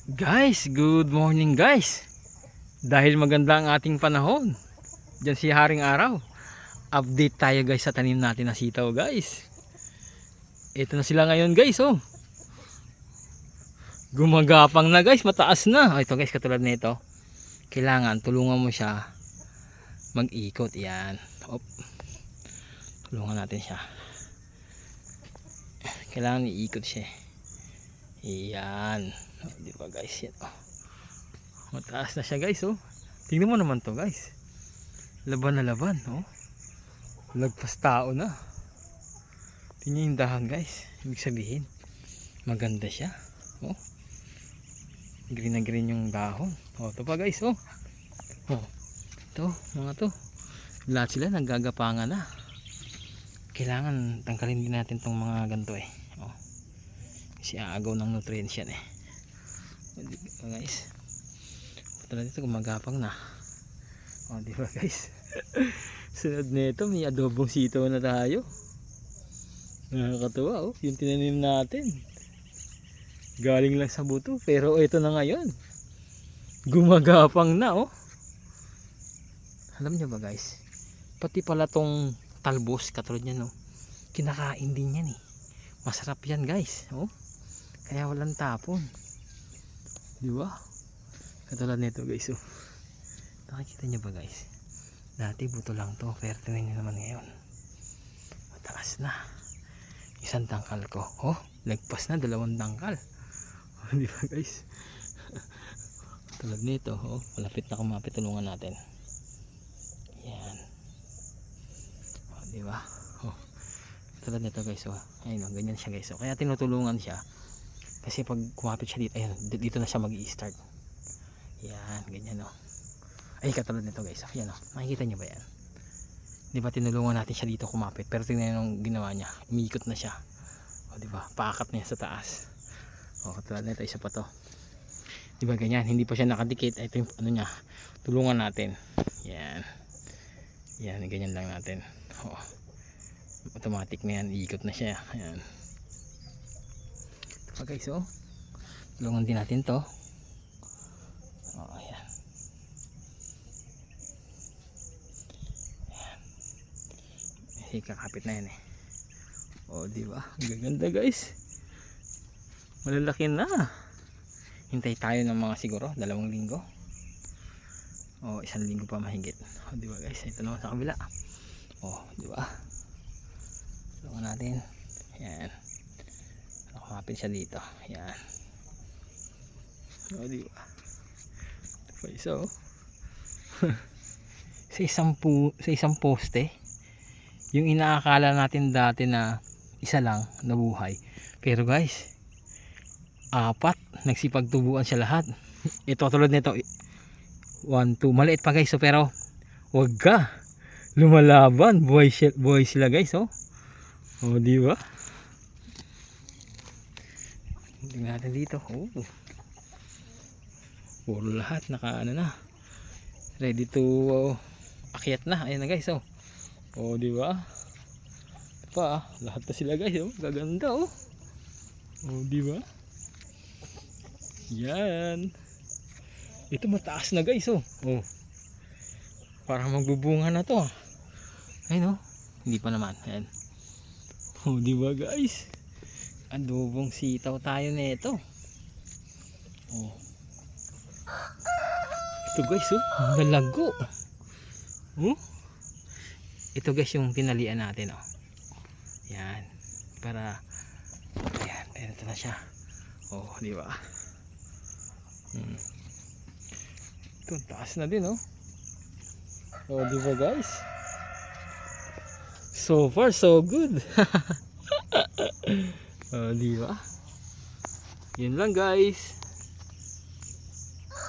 Guys, good morning guys. Dahil maganda ang ating panahon, dyan si Haring Araw. Update tayo guys sa tanim natin na sitaw guys. Ito na sila ngayon guys oh. Gumagapang na guys, mataas na. Ito guys, katulad nito. Kailangan tulungan mo siya mag-ikot. Yan. Op. Tulungan natin siya. Kailangan iikot siya. Yan. Oh, di ba guys, yan oh. Mataas na siya guys oh. Tingnan mo naman to guys. Laban na laban oh. Lagpas tao na. Tingnan yung dahon guys. Ibig sabihin maganda siya oh. Green na green yung dahon. Oh, ito pa guys oh. Oh. Ito, mga to. Lahat sila naggagapangan na. Kailangan tangkalin din natin tong mga ganito eh. Oh. Kasi aagaw ng nutrients yan eh. Diba guys, tulad dito gumagapang na. O diba guys. Sunod nito may adobong sitaw na tayo. Nakakatuwa oh. Yung tinanim natin galing lang sa buto, pero ito na ngayon gumagapang na oh. Alam nyo ba guys, pati pala tong talbos katulad yan oh, kinakain din yan eh. Masarap yan guys oh. Kaya walang tapon. Diba? Katulad nito guys oh. Nakikita nyo ba guys? Dati buto lang to, pero tingnan nyo naman ngayon mataas na. Isang tangkal ko oh, lagpas na 2 tangkal oh, diba guys? Katulad nito oh, malapit na kumapit, tulungan natin. Yan oh, diba? Oh, katulad nito guys oh. Ayun oh, ganyan siya guys oh. Kaya tinutulungan siya kasi pag kumapit siya dito, ayun, dito na siya mag-i-start. Yan, ganyan oh. Ay, katulad nito guys. Yan oh. Makikita niyo ba yan? Di ba tinulungan natin siya dito kumapit, pero tingnan niyo yung ginawa niya. Umiikot na siya. O di ba? Paakat niya sa taas. O, katulad nito, isa pa to. Di ba ganyan? Hindi pa siya nakadikit. Ito yung ano niya. Tulungan natin. Yan. Yan, ganyan lang natin. O. Automatic na yan. Iikot na siya. Yan. Okay, so tulungan din natin to. Oh, ayan. Ayan. Eh, kakapit na yan eh. Oh, di ba? Gaganda guys. Malalaki na. Hintay tayo ng mga siguro 2 linggo. Oh, 1 linggo pa mahigit. Oh, di ba guys? Ito naman sa kabila. Oh, di ba? Tulungan natin. Ayan. Kumapit siya dito. Yan. O diba? Ito isa oh. sa isang poste, yung inaakala natin dati na isa lang nabuhay, pero guys 4 nagsipagtubuan siya lahat. Ito tulad nito 1, 2, maliit pa guys oh, pero wag ka lumalaban, buhay sila guys oh. O diba? Tingnan natin dito. Oh. Puro lahat naka ano na. Ready to akyat na. Ayan na guys oh. Oh, di ba? Pa, lahat na sila guys oh. Gaganda oh. Oh, di ba? Yan. Ito mataas na guys oh. Oh. Parang magbubunga na to. Ayun oh. Hindi pa naman. Ayan. Oh, di ba guys? Adobong sitaw tayo nito. Oh. Ito guys oh, nalago. Oh. Ito guys yung tinalian natin oh. Yan. Para yan, ito na siya. Oh, di ba? Ito, taas na din oh. Oh, di ba guys? So far so good. Oh, di ba? Yun lang guys.